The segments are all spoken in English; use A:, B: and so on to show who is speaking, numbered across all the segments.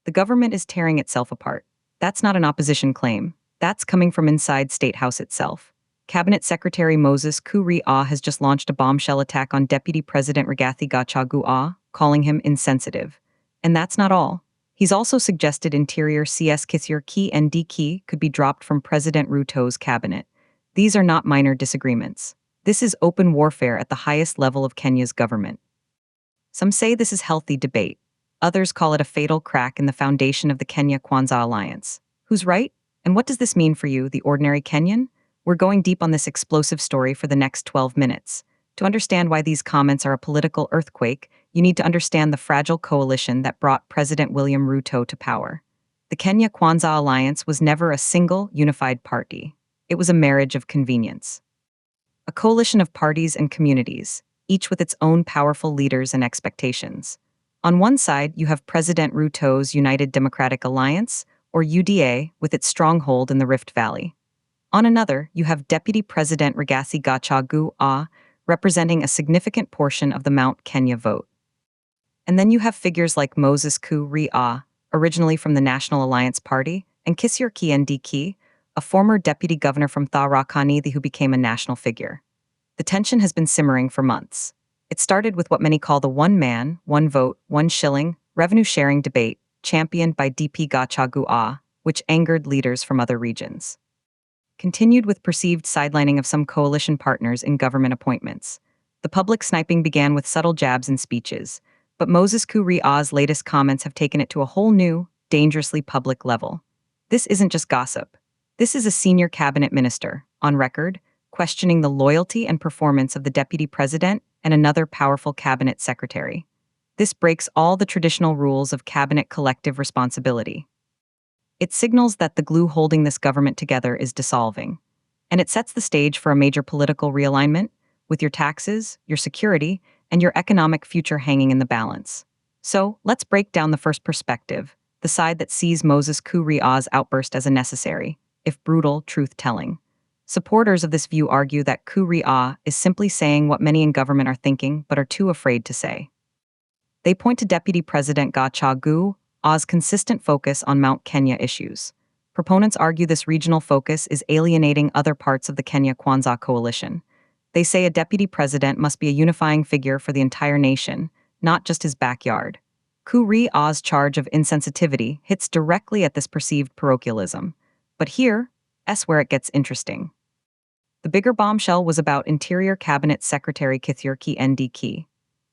A: The government is tearing itself apart. That's not an opposition claim. That's coming from inside State House itself. Cabinet Secretary Moses Kuria has just launched a bombshell attack on Deputy President Rigathi Gachagua, calling him insensitive. And that's not all. He's also suggested Interior CS Kisir Ki and Ki could be dropped from President Ruto's cabinet. These are not minor disagreements. This is open warfare at the highest level of Kenya's government. Some say this is healthy debate. Others call it a fatal crack in the foundation of the Kenya-Kwanzaa alliance. Who's right? And what does this mean for you, the ordinary Kenyan? We're going deep on this explosive story for the next 12 minutes. To understand why these comments are a political earthquake, you need to understand the fragile coalition that brought President William Ruto to power. The Kenya-Kwanzaa alliance was never a single, unified party. It was a marriage of convenience. A coalition of parties and communities, each with its own powerful leaders and expectations. On one side, you have President Ruto's United Democratic Alliance, or UDA, with its stronghold in the Rift Valley. On another, you have Deputy President Rigathi Gachagua, representing a significant portion of the Mount Kenya vote. And then you have figures like Moses Kuria, originally from the National Alliance Party, and Kisir Ki, a former deputy governor from Tharaka Nithi who became a national figure. The tension has been simmering for months. It started with what many call the one man, one vote, one shilling revenue-sharing debate, championed by DP Gachagua, which angered leaders from other regions. Continued with perceived sidelining of some coalition partners in government appointments. The public sniping began with subtle jabs and speeches, but Moses Kuria's latest comments have taken it to a whole new, dangerously public level. This isn't just gossip. This is a senior cabinet minister, on record, questioning the loyalty and performance of the deputy president and another powerful cabinet secretary. This breaks all the traditional rules of cabinet collective responsibility. It signals that the glue holding this government together is dissolving. And it sets the stage for a major political realignment, with your taxes, your security, and your economic future hanging in the balance. So, let's break down the first perspective, the side that sees Moses Kuria's outburst as a necessary, if brutal, truth-telling. Supporters of this view argue that Kuria is simply saying what many in government are thinking but are too afraid to say. They point to Deputy President Gachagua's consistent focus on Mount Kenya issues. Proponents argue this regional focus is alienating other parts of the Kenya-Kwanzaa coalition. They say a deputy president must be a unifying figure for the entire nation, not just his backyard. Kuria's charge of insensitivity hits directly at this perceived parochialism. But here's where it gets interesting. The bigger bombshell was about Interior Cabinet Secretary Kithure Kindiki.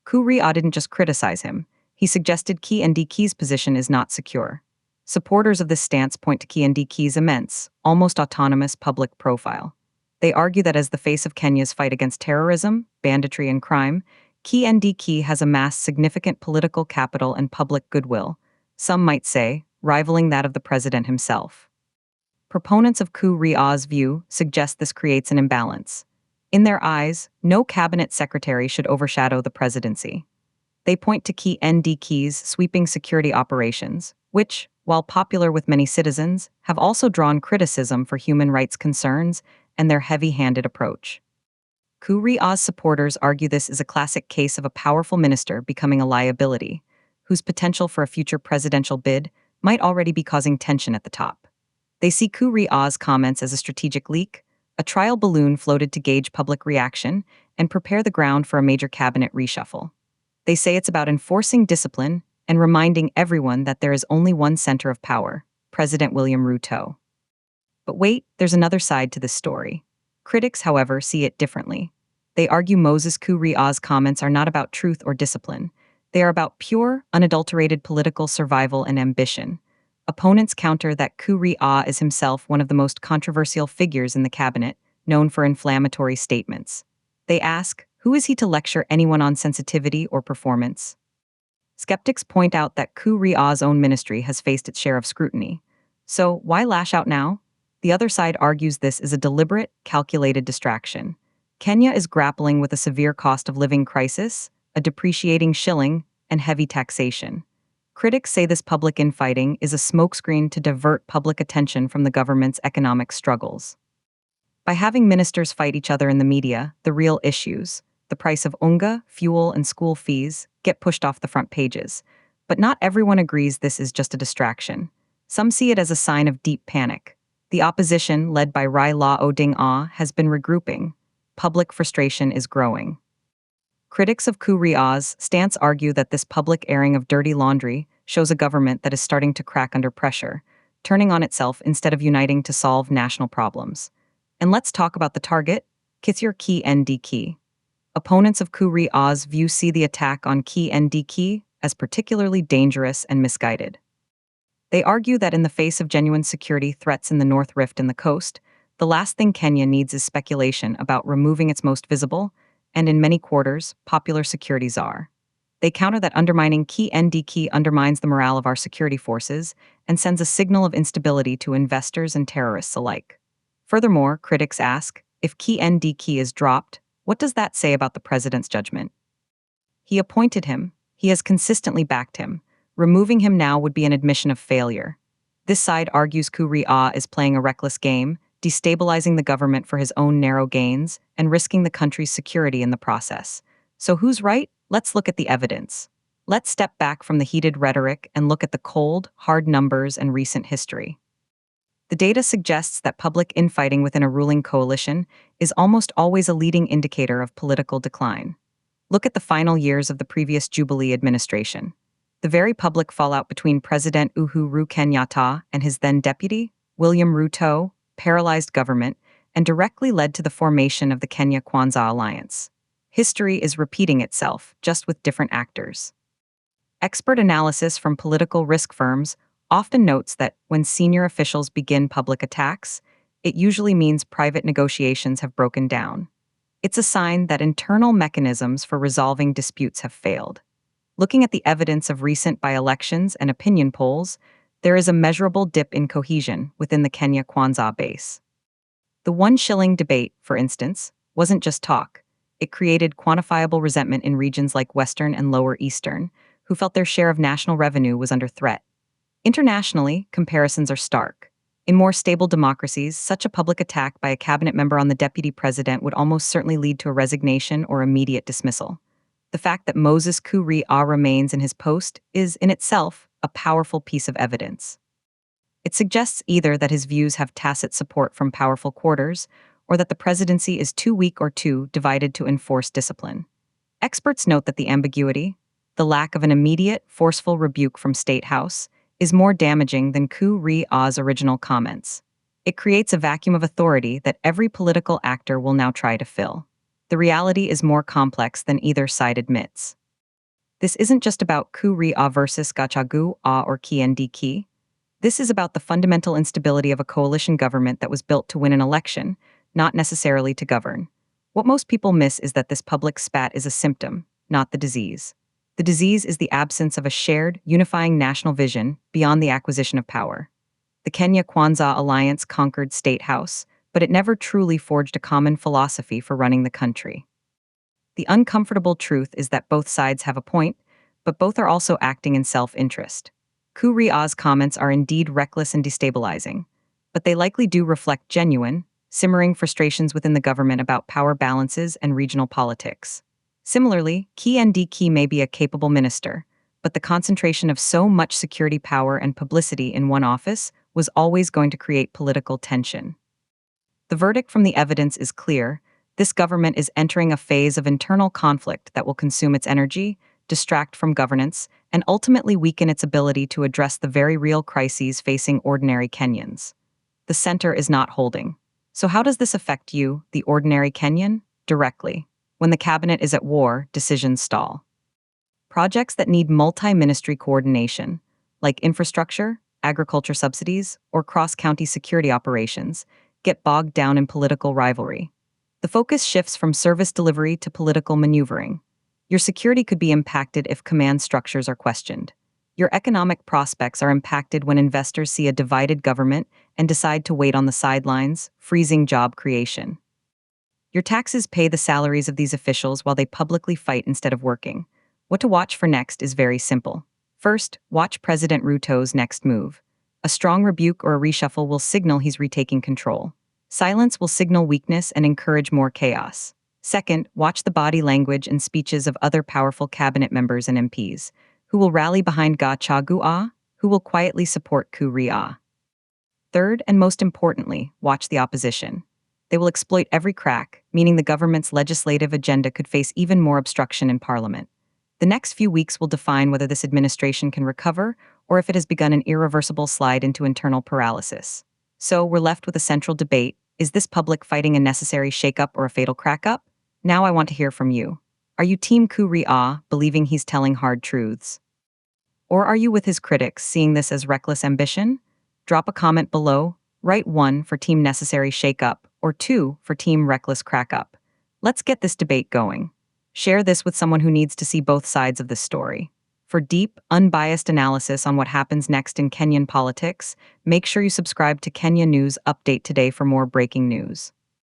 A: Kuria didn't just criticize him, he suggested Kindiki's position is not secure. Supporters of this stance point to Kindiki's immense, almost autonomous public profile. They argue that as the face of Kenya's fight against terrorism, banditry, and crime, Kindiki has amassed significant political capital and public goodwill, some might say, rivaling that of the president himself. Proponents of Kuria's view suggest this creates an imbalance. In their eyes, no cabinet secretary should overshadow the presidency. They point to Kindiki's sweeping security operations, which, while popular with many citizens, have also drawn criticism for human rights concerns and their heavy-handed approach. Kuria's supporters argue this is a classic case of a powerful minister becoming a liability, whose potential for a future presidential bid might already be causing tension at the top. They see Kuria's comments as a strategic leak, a trial balloon floated to gauge public reaction and prepare the ground for a major cabinet reshuffle. They say it's about enforcing discipline and reminding everyone that there is only one center of power, President William Ruto. But wait, there's another side to this story. Critics, however, see it differently. They argue Moses Kuria's comments are not about truth or discipline. They are about pure, unadulterated political survival and ambition. Opponents counter that Kuria is himself one of the most controversial figures in the cabinet, known for inflammatory statements. They ask, who is he to lecture anyone on sensitivity or performance? Skeptics point out that Kuria's own ministry has faced its share of scrutiny. So, why lash out now? The other side argues this is a deliberate, calculated distraction. Kenya is grappling with a severe cost of living crisis, a depreciating shilling, and heavy taxation. Critics say this public infighting is a smokescreen to divert public attention from the government's economic struggles. By having ministers fight each other in the media, the real issues, the price of unga, fuel, and school fees, get pushed off the front pages. But not everyone agrees this is just a distraction. Some see it as a sign of deep panic. The opposition, led by Raila Odinga, has been regrouping. Public frustration is growing. Critics of Kuria's stance argue that this public airing of dirty laundry shows a government that is starting to crack under pressure, turning on itself instead of uniting to solve national problems. And let's talk about the target, Kithir Ki Ndiki. Opponents of Kuria's view see the attack on Ki Ndiki as particularly dangerous and misguided. They argue that in the face of genuine security threats in the North Rift and the coast, the last thing Kenya needs is speculation about removing its most visible, and in many quarters, popular security czar. They counter that undermining Ki Ndiki undermines the morale of our security forces and sends a signal of instability to investors and terrorists alike. Furthermore, critics ask, if Ki Ndiki is dropped, what does that say about the president's judgment? He appointed him, he has consistently backed him. Removing him now would be an admission of failure. This side argues Kuria is playing a reckless game, destabilizing the government for his own narrow gains and risking the country's security in the process. So who's right? Let's look at the evidence. Let's step back from the heated rhetoric and look at the cold, hard numbers and recent history. The data suggests that public infighting within a ruling coalition is almost always a leading indicator of political decline. Look at the final years of the previous Jubilee administration. The very public fallout between President Uhuru Kenyatta and his then deputy, William Ruto, paralyzed government and directly led to the formation of the Kenya Kwanza Alliance. History is repeating itself, just with different actors. Expert analysis from political risk firms often notes that when senior officials begin public attacks, it usually means private negotiations have broken down. It's a sign that internal mechanisms for resolving disputes have failed. Looking at the evidence of recent by-elections and opinion polls, there is a measurable dip in cohesion within the Kenya Kwanza base. The 1 shilling debate, for instance, wasn't just talk. It created quantifiable resentment in regions like Western and Lower Eastern, who felt their share of national revenue was under threat. Internationally, comparisons are stark. In more stable democracies, such a public attack by a cabinet member on the deputy president would almost certainly lead to a resignation or immediate dismissal. The fact that Moses Kuria remains in his post is, in itself, a powerful piece of evidence. It suggests either that his views have tacit support from powerful quarters, or that the presidency is too weak or too divided to enforce discipline. Experts note that the ambiguity, the lack of an immediate, forceful rebuke from State House, is more damaging than Kuria's original comments. It creates a vacuum of authority that every political actor will now try to fill. The reality is more complex than either side admits. This isn't just about Kuria versus Gachagua or Ki Ndiki. This is about the fundamental instability of a coalition government that was built to win an election, not necessarily to govern. What most people miss is that this public spat is a symptom, not the disease. The disease is the absence of a shared, unifying national vision beyond the acquisition of power. The Kenya Kwanza Alliance conquered State House, but it never truly forged a common philosophy for running the country. The uncomfortable truth is that both sides have a point, but both are also acting in self-interest. Kuria's comments are indeed reckless and destabilizing, but they likely do reflect genuine, simmering frustrations within the government about power balances and regional politics. Similarly, Ki Ndiki may be a capable minister, but the concentration of so much security power and publicity in one office was always going to create political tension. The verdict from the evidence is clear. This government is entering a phase of internal conflict that will consume its energy, distract from governance, and ultimately weaken its ability to address the very real crises facing ordinary Kenyans. The center is not holding. So how does this affect you, the ordinary Kenyan? Directly. When the cabinet is at war, decisions stall. Projects that need multi-ministry coordination, like infrastructure, agriculture subsidies, or cross-county security operations, get bogged down in political rivalry. The focus shifts from service delivery to political maneuvering. Your security could be impacted if command structures are questioned. Your economic prospects are impacted when investors see a divided government and decide to wait on the sidelines, freezing job creation. Your taxes pay the salaries of these officials while they publicly fight instead of working. What to watch for next is very simple. First, watch President Ruto's next move. A strong rebuke or a reshuffle will signal he's retaking control. Silence will signal weakness and encourage more chaos. Second, watch the body language and speeches of other powerful cabinet members and MPs, Who will rally behind Gachagua? Who will quietly support Kuria? Third, and most importantly, watch the opposition. They will exploit every crack, meaning the government's legislative agenda could face even more obstruction in Parliament. The next few weeks will define whether this administration can recover or if it has begun an irreversible slide into internal paralysis. So we're left with a central debate. Is this public fighting a necessary shakeup or a fatal crackup? Now I want to hear from you. Are you Team Kuria, believing he's telling hard truths? Or are you with his critics, seeing this as reckless ambition? Drop a comment below. Write 1 for Team Necessary Shakeup or 2 for Team Reckless Crackup. Let's get this debate going. Share this with someone who needs to see both sides of this story. For deep, unbiased analysis on what happens next in Kenyan politics, make sure you subscribe to Kenya News Update today for more breaking news.